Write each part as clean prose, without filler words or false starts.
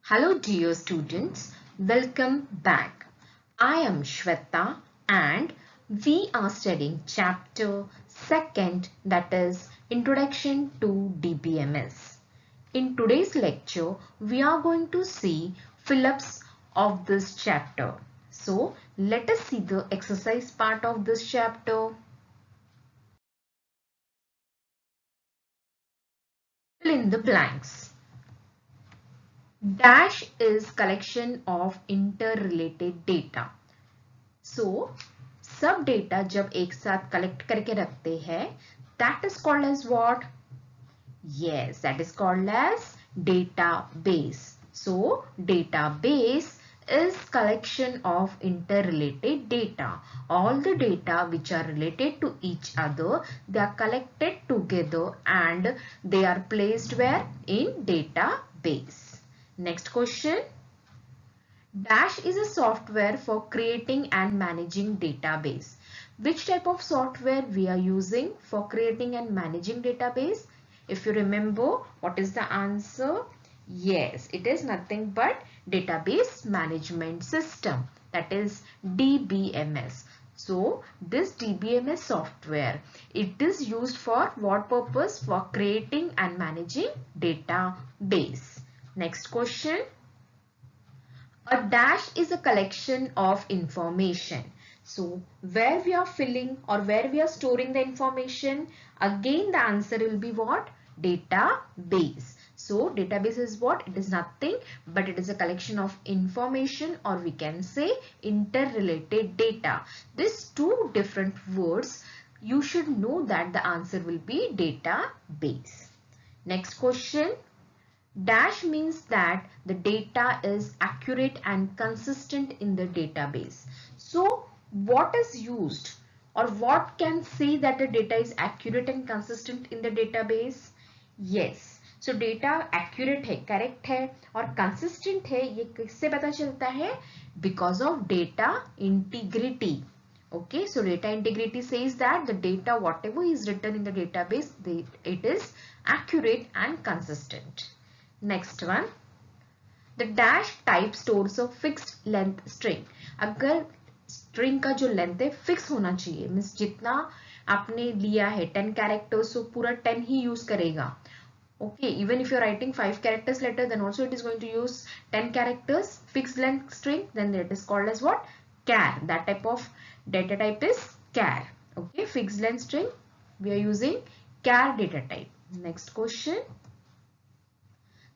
Hello dear students, welcome back. I am Shweta and we are studying chapter 2nd, that is Introduction to DBMS. In today's lecture, we are going to see fill-ups of this chapter. So let us see the exercise part of this chapter. Fill in the blanks. Dash is collection of interrelated data. So, सब data जब एक साथ collect करके रखते हैं, that is called as what? Yes, that is called as database. So, database is collection of interrelated data. All the data which are related to each other, they are collected together and they are placed where? In database. Next question. Dash is a software for creating and managing database. Which type of software we are using for creating and managing database? If you remember, what is the answer? Yes, it is nothing but database management system, that is DBMS. So this DBMS software, it is used for what purpose? For creating and managing database. Next question. A dash is a collection of information. So where we are filling or where we are storing the information, again the answer will be what? Database. So database is what? It is nothing but it is a collection of information, or we can say interrelated data. These two different words, you should know that the answer will be database. Next question. Dash means that the data is accurate and consistent in the database. So what is used or what can say that the data is accurate and consistent in the database? Yes. So data accurate है, correct है और consistent है, ये किससे पता चलता है? Because of data integrity. Okay, so data integrity says that the data, whatever is written in the database, it is accurate and consistent. Next one. The dash type stores a fixed length string. अगर string का जो length है fix होना चाहिए, means जितना आपने लिया है 10 characters, so पूरा 10 ही use करेगा. Okay, even if you're writing 5 characters letter, then also it is going to use 10 characters fixed length string, then it is called as what? Char. That type of data type is char. Okay, fixed length string, we are using char data type. Next question.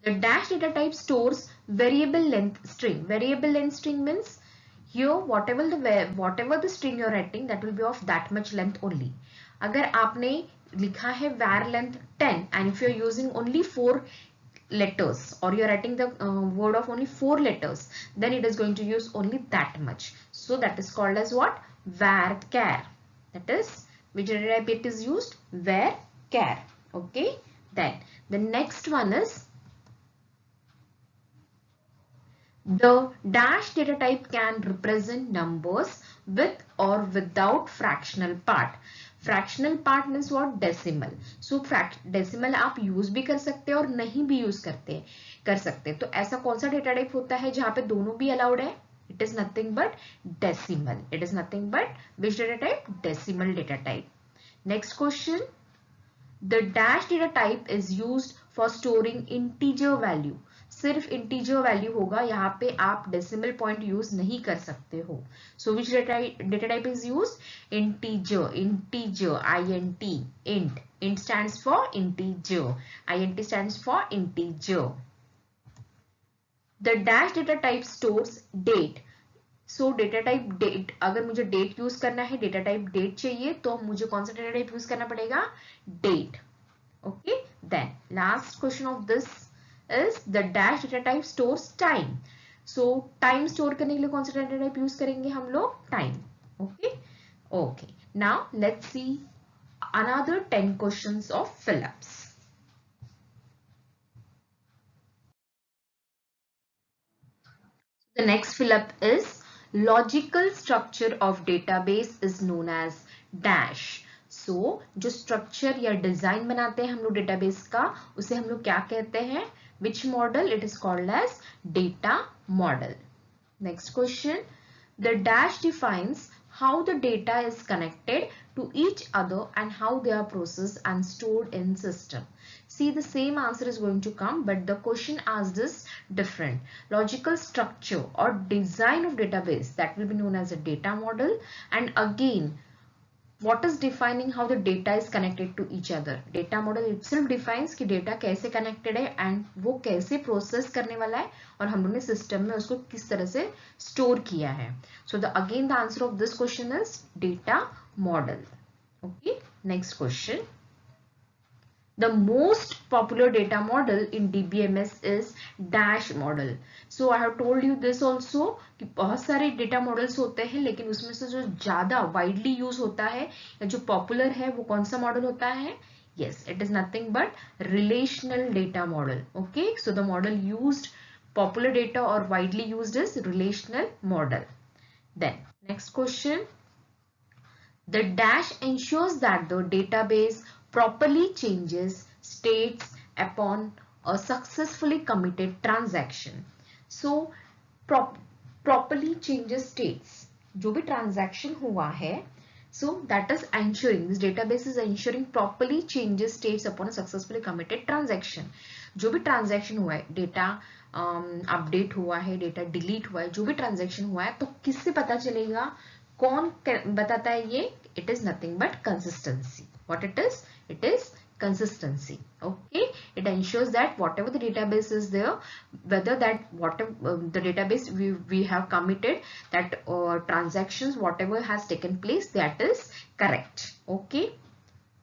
The dash data type stores variable length string. Variable length string means here whatever the string you are writing, that will be of that much length only. अगर आपने लिखा है var length 10 and if you are using only 4 letters or you are writing the word of only 4 letters, then it is going to use only that much. So that is called as what? Varchar. That is which data type it is used? Varchar. Okay. Then the next one is the dash data type can represent numbers with or without fractional part. Fractional part means what? Decimal. So decimal आप use भी कर सकते हैं और नहीं भी use कर सकते हैं. तो ऐसा कौन सा data type होता है जहाँ पे दोनों भी allowed है? It is nothing but decimal. It is nothing but which data type? Decimal data type. Next question. The dash data type is used for storing integer value. सिर्फ इंटीजर वैल्यू होगा, यहाँ पे आप डेसिमल पॉइंट यूज नहीं कर सकते हो. So which data type is use? Integer. Integer INT. int stands for integer. INT stands for integer. The dash data type stores date. So data type date, अगर मुझे डेट यूज करना है, data type date चाहिए, तो मुझे कौन सा data type use करना पड़ेगा? Date. Okay. Then last question of this is the dash data type stores time. So time store करने के लिए कौन सा data type use करेंगे हम लोग? Time. Okay. Okay. Now let's see another 10 questions of fill-ups. The next fill-up is logical structure of database is known as dash. So जो structure या design बनाते हैं हम लोग database का, उसे हम लोग क्या कहते हैं? Which model? It is called as data model. Next question. The dash defines how the data is connected to each other and how they are processed and stored in system. See, the same answer is going to come, but the question asks this different. Logical structure or design of database, that will be known as a data model. And again, what is defining how the data is connected to each other? Data model itself defines कि data कैसे connected है and वो कैसे process करने वाला है और हम लोगों ने system में उसको किस तरह से store किया है. So again the answer of this question is data model. Okay, next question. The most popular data model in DBMS is dash model. So I have told you this also कि बहुत सारे data models होते हैं, लेकिन उसमें से जो ज़्यादा widely use होता है या जो popular है वो कौन सा model होता है? Yes, it is nothing but relational data model. Okay, so the model used popular data or widely used is relational model. Then next question. The dash ensures that the database properly changes states upon a successfully committed transaction. So properly changes states. जो भी transaction हुआ है, so that is ensuring, this database is ensuring properly changes states upon a successfully committed transaction. जो भी transaction हुआ है, data update हुआ है, data delete हुआ है, जो भी transaction हुआ है, तो किससे पता चलेगा? कौन बताता है ये? It is nothing but consistency. What it is? It is consistency. Okay, it ensures that whatever the database is there, whether that whatever the database we have committed, that transactions whatever has taken place, that is correct. Okay,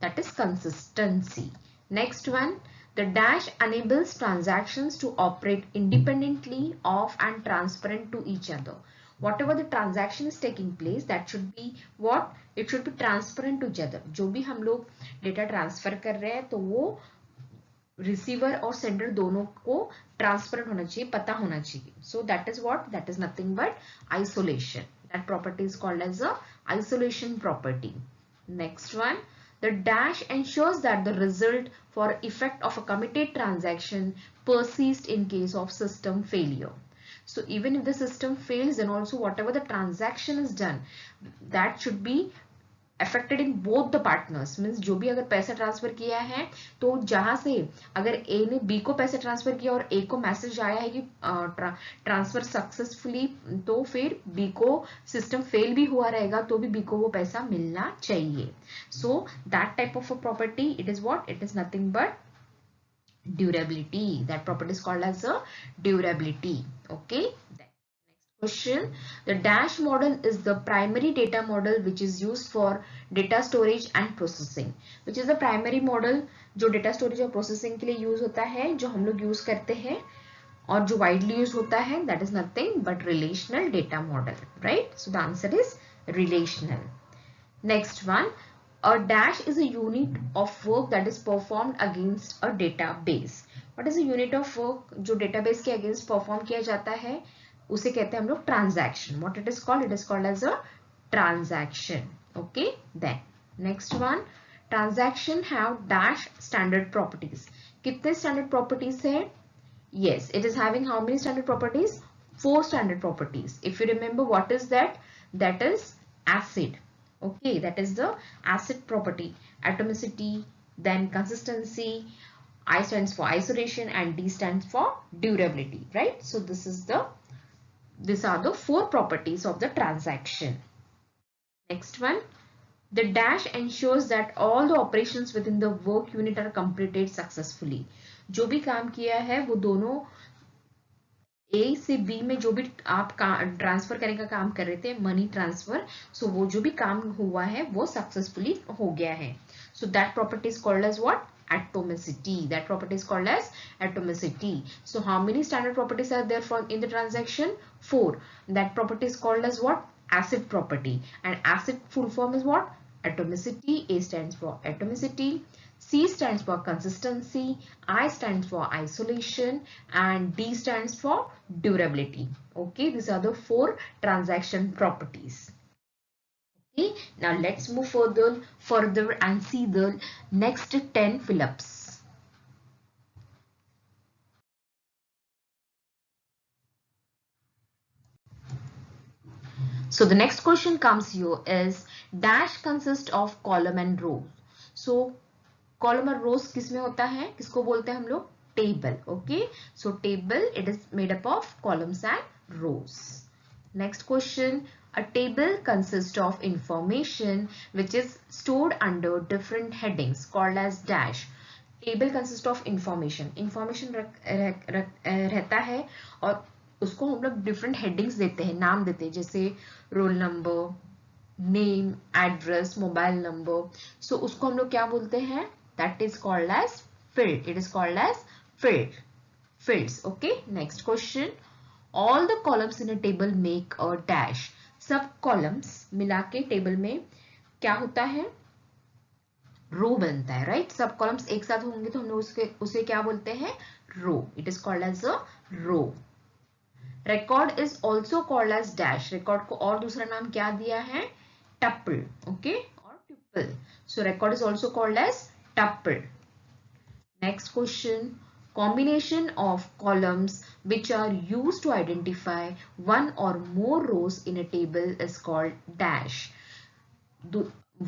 that is consistency. Next one. The dash enables transactions to operate independently of and transparent to each other. Whatever the transaction is taking place, that should be what? It should be transparent to each other. जो भी हम लोग data transfer कर रहे हैं, तो वो receiver और sender दोनों को transparent होना चाहिए, पता होना चाहिए. So that is what? That is nothing but isolation. That property is called as a isolation property. Next one. The dash ensures that the result for effect of a committed transaction persists in case of system failure. So even if the system fails, then also whatever the transaction is done, that should be affected in both the partners. Means जो भी अगर पैसा transfer किया है, तो जहां से अगर A ने B को पैसा ट्रांसफर किया और A को मैसेज आया है कि ट्रांसफर सक्सेसफुली, तो फिर B को सिस्टम फेल भी हुआ रहेगा तो भी B को वो पैसा मिलना चाहिए. So that type of a property, it is what? It is nothing but durability. That property is called as a durability. Okay. Next question. The dash model is the primary data model which is used for data storage and processing. Which is the primary model जो data storage और processing के लिए use होता है, जो हम लोग use करते हैं और जो widely use होता है, that is nothing but relational data model, right? So the answer is relational. Next one. A dash is a unit of work that is performed against a database. What is a unit of work जो database के against perform किया जाता है, उसे कहते हैं हम लोग transaction. What it is called? It is called as a transaction. Okay. Then next one. Transaction have dash standard properties. कितने standard properties है? Yes, it is having how many standard properties? 4 standard properties. If you remember, what is that? That is ACID. Okay, that is the ACID property. Atomicity, then consistency, I stands for isolation and D stands for durability, right? So these are the 4 properties of the transaction. Next one. The dash ensures that all the operations within the work unit are completed successfully. जो भी काम किया है वो दोनों A से B में जो भी आप ट्रांसफर करने का काम कर रहे थे, मनी ट्रांसफर, सो वो जो भी काम हुआ है वो सक्सेसफुली हो गया है. So that property is called as what? Atomicity. That property is called as atomicity. So how many standard properties are there for in the transaction? 4. That property is called as what? Acid property. And acid full form is what? Atomicity. A stands for atomicity. C stands for consistency, I stands for isolation, and D stands for durability. Okay, these are the 4 transaction properties. Okay, now let's move further and see the next 10 fill-ups. So the next question comes here is dash consists of column and row. So column और rows किसमें होता है, किसको बोलते हैं हम लोग, table. Okay, so table, it is made up of columns and rows. Next question, a table consists of information which is stored under different headings called as dash. Table consist of information, information रहता है और उसको हम लोग different headings देते हैं, नाम देते हैं, जैसे roll number, name, address, mobile number. So उसको हम लोग क्या बोलते हैं, that is called as field. It is called as fields. Okay, next question, all the columns in a table make a dash. सब कॉलम्स मिला के टेबल में क्या होता है, रो बनता है, राइट. सब कॉलम्स एक साथ होंगे तो हम लोग उसे क्या बोलते हैं, row. It is called as a row. Record is also called as dash. Record को और दूसरा नाम क्या दिया है, टपल. ओके, और tuple. So record is also called as tuple. Next question, combination of columns which are used to identify one or more rows in a table is called dash.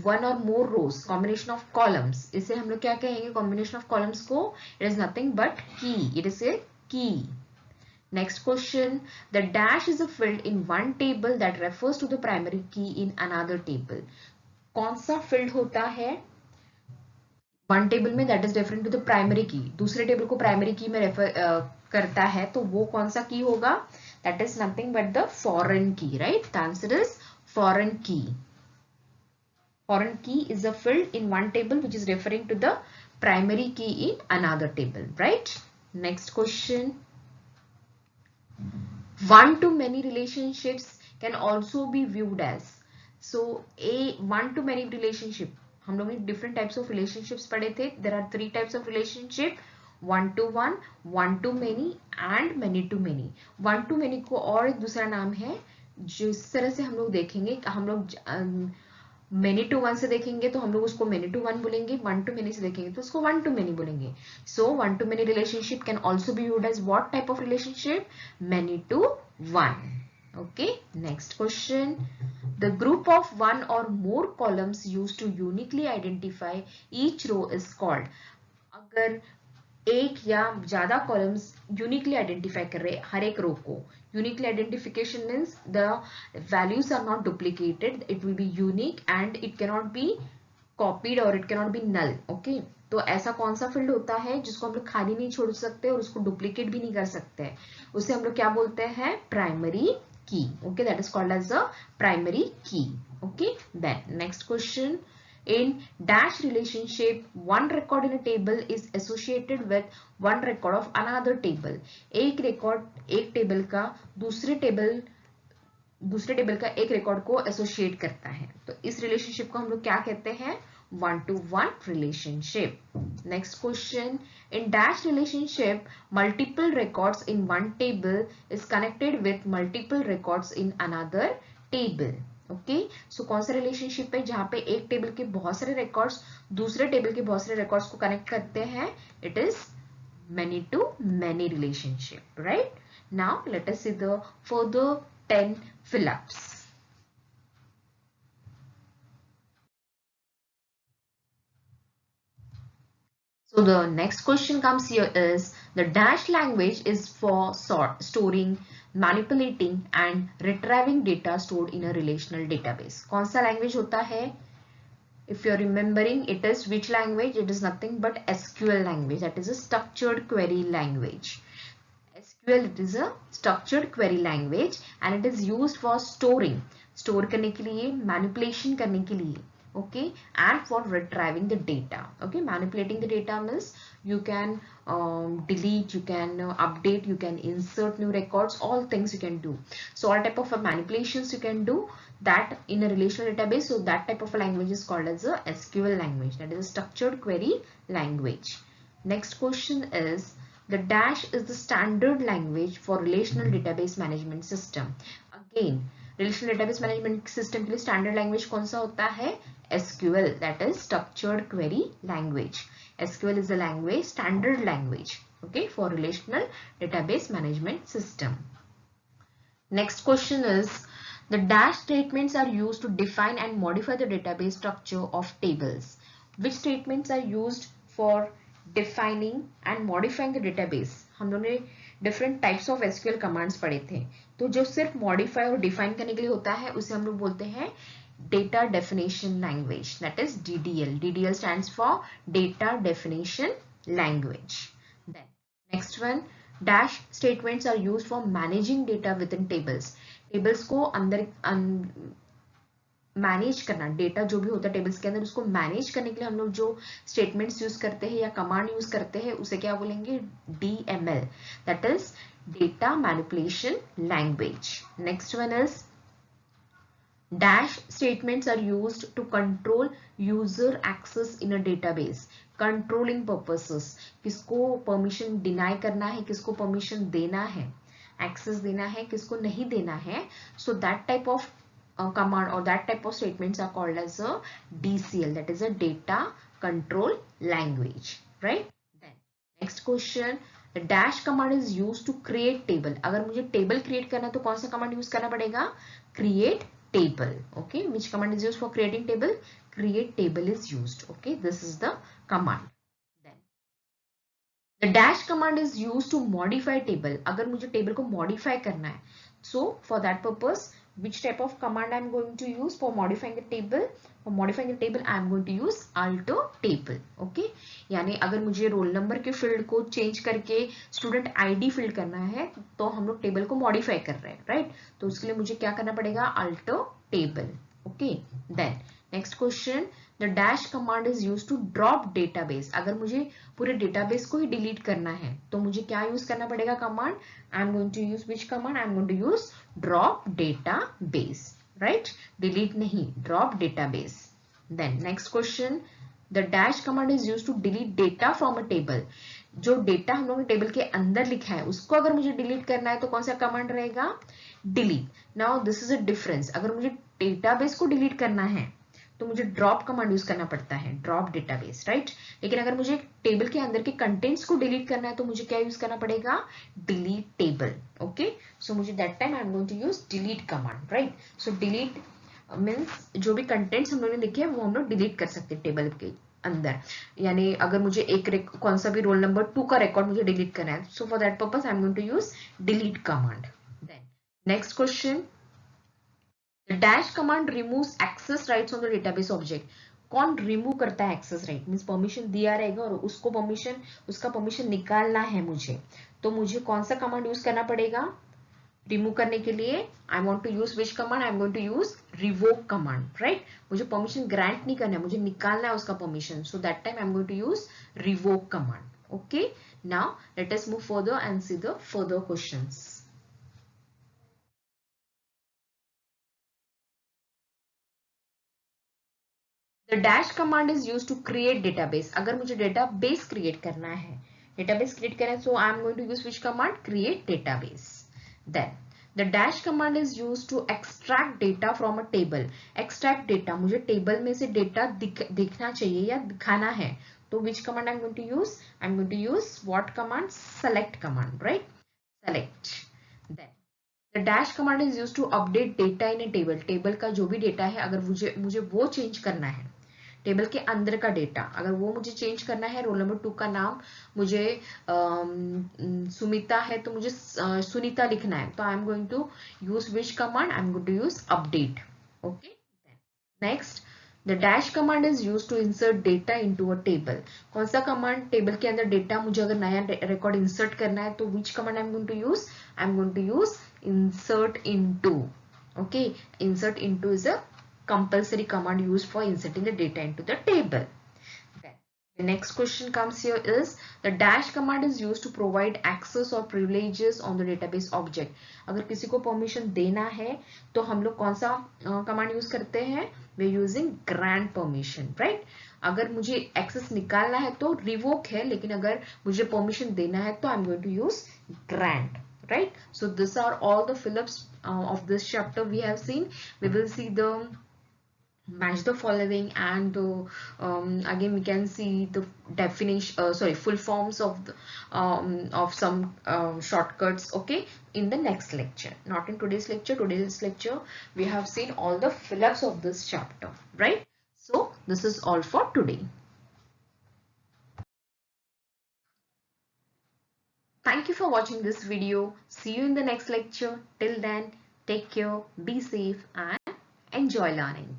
One or more rows, combination of columns, इसे हम लोग क्या कहेंगे, combination of columns को, it is nothing but key. It is a key. Next question, the dash is a field in one table that refers to the primary key in another table. कौन सा field होता है one table में, that is different to the primary key, दूसरे table को primary की में refer करता है, तो वो कौन सा की होगा, that is nothing but the foreign key, right. The answer is foreign key. Foreign key is a field in one table which is referring to the primary key in another table, right. Next question, one to many relationships can also be viewed as. So a one to many relationship, हम लोग ने different types of relationships पढ़े थे. There are 3 types of relationship, one to one, one to many and many to many. One to many को और एक दूसरा नाम है, जिस तरह से हम लोग देखेंगे, हम लोग मेनी टू वन से देखेंगे तो हम लोग उसको मेनी टू वन बोलेंगे, वन टू मेनी से देखेंगे तो उसको वन टू मेनी बोलेंगे. So one to many relationship can also be viewed as what type of relationship, many to one. Okay, next question, the group of one or more columns used to uniquely identify each row is called. अगर एक या ज्यादा columns uniquely identify कर रहे हर एक row को, uniquely identification means the values are not duplicated, it will be unique and it can not be copied और it can not be null. Okay, तो ऐसा कौन सा फील्ड होता है जिसको हम लोग खाली नहीं छोड़ सकते और उसको डुप्लीकेट भी नहीं कर सकते, उसे हम लोग क्या बोलते हैं, primary key. Okay, that is called as a primary key. Okay, then next question, in dash relationship, one record in a table is associated with one record of another table. एक रिकॉर्ड एक table का दूसरे table का एक record को associate करता है, तो इस रिलेशनशिप को हम लोग क्या कहते हैं, one to one relationship. Next question, in dash relationship multiple records in one table is connected with multiple records in another table. Okay, so कौन सा रिलेशनशिप है जहां पे एक टेबल के बहुत सारे रिकॉर्ड्स दूसरे टेबल के बहुत सारे रिकॉर्ड्स को कनेक्ट करते हैं, it is many to many relationship, right. Now let us see the further 10 fill-ups. So the next question comes here is, the dash language is for storing, manipulating and retrieving data stored in a relational database. कौन सा language होता है, if you're remembering, it is which language, it is nothing but SQL language, that is a structured query language. SQL, it is a structured query language and it is used for storing, store करने के लिए, manipulation करने के लिए, okay, and for retrieving the data. Okay, manipulating the data means you can delete, you can update, you can insert new records, all things you can do. So all type of manipulations you can do that in a relational database. So that type of a language is called as a SQL language, that is a structured query language. Next question is, the dash is the standard language for relational database management system. Again, relational database management system के लिए standard language कौन सा होता है, SQL, that is structured query language. SQL is the language, standard language, okay, for relational database management system. Next question is, The dash statements are used to define and modify the database structure of tables. Which statements are used for defining and modifying the database? हम लोगों ने different types of SQL commands पढ़े थे, तो जो सिर्फ modify और define करने के लिए होता है उसे हम लोग बोलते हैं data definition language, that is DDL. DDL stands for data definition language. Then next one, dash statements are used for managing data within tables. Tables को अंदर मैनेज करना, डेटा जो भी होता है टेबल्स के अंदर उसको मैनेज करने के लिए हम लोग जो स्टेटमेंट्स यूज करते हैं या कमांड यूज करते हैं उसे क्या बोलेंगे? DML, that is data manipulation language. Next one is dash statements are used to control user access in a database. Controlling purposes, किसको परमिशन डिनाई करना है, किसको परमिशन देना है, एक्सेस देना है, किसको नहीं देना है. So that type of command or that type of statements are called as a DCL, that is a data control language, right? Then next question, the dash command is used to create table. अगर मुझे table create करना है तो कौन सा command use करना पड़ेगा? create table. Okay, which command is used for creating table? Create table is used. Okay, this is the command. Then the dash command is used to modify table. अगर मुझे table को modify करना है, so for that purpose which type of command I am going to use for modifying the table? For modifying the table I am going to use alter table. Okay, यानी अगर मुझे roll number के field को change करके student ID fill करना है तो हम लोग टेबल को मॉडिफाई कर रहे हैं, राइट? तो उसके लिए मुझे क्या करना पड़ेगा? Alter table. Okay, then next question, the dash command is use to drop database. अगर मुझे पूरे डेटाबेस को ही डिलीट करना है तो मुझे क्या यूज करना पड़ेगा command? I am going to use which command? I am going to use drop database, right? Delete नहीं, drop database. Then next question, the dash command is use to delete data from a table. जो data हम लोग ने table के अंदर लिखा है उसको अगर मुझे डिलीट करना है तो कौन सा कमांड रहेगा? Delete. Now this is a difference. अगर मुझे डेटाबेस को डिलीट करना है तो मुझे ड्रॉप कमांड यूज करना पड़ता है, ड्रॉप डेटाबेस, राइट? लेकिन अगर मुझे टेबल के अंदर के कंटेंट्स को डिलीट करना है तो मुझे क्या यूज करना पड़ेगा? Delete table. ओके, सो मुझे that time I am going to use delete command, right? So delete means जो भी कंटेंट्स हम लोगों ने लिखे हैं वो हम लोग डिलीट कर सकते हैं टेबल के अंदर. यानी अगर मुझे एक कौन सा भी रोल नंबर 2 का रिकॉर्ड मुझे डिलीट करना है, so for that purpose I am going to use delete command. Then next question, the dash command removes access rights on the database object. कौन रिमूव करता है एक्सेस राइट? मींस परमिशन दिया रहेगा और उसका परमिशन निकालना है मुझे, तो मुझे कौन सा कमांड यूज करना पड़ेगा रिमूव करने के लिए? I want to use which command? I am going to use revoke command, right? मुझे परमिशन ग्रांट नहीं करना है, मुझे निकालना है उसका permission, so that time I am going to use revoke command. Okay, now let us move further and see the further questions. The dash command is used to create database. अगर मुझे database create करना है, so I am going to use which command? Create database. Then the dash command is used to extract data from a table. Extract data, मुझे table में से data दिखना चाहिए या दिखाना है, तो which command I am going to use? I am going to use what command? Select command, right? Select. Then the dash command is used to update data in a table. Table का जो भी data है अगर मुझे वो change करना है, table के अंदर का डेटा अगर वो मुझे चेंज करना है, रोल नंबर 2 का नाम मुझे सुमिता है तो मुझे सुनीता लिखना है, तो I am going to use which command? I am going to use update. Okay, next, the dash command is use to insert data into a table. कौन सा कमांड? टेबल के अंदर डेटा मुझे अगर नया रिकॉर्ड इंसर्ट करना है तो which command I am going to use? I am going to use insert into. Okay, insert into is a compulsory command used for inserting the data into the table. Then the next question comes here is the dash command is used to provide access or privileges on the database object. अगर किसी को permission देना है तो हम लोग कौन सा कमांड यूज करते हैं? we are using grant permission, right? अगर मुझे एक्सेस निकालना है तो रिवोक है, लेकिन अगर मुझे परमिशन देना है तो I am going to use grant. Right, so these are all the fill-ups of this chapter we have seen. We will see the match the following, and again we can see the definition, full forms of some shortcuts, okay, in the next lecture, not in today's lecture. Today's lecture we have seen all the fill-ups of this chapter, right? So this is all for today. Thank you for watching this video. See you in the next lecture. Till then, take care, be safe, and enjoy learning.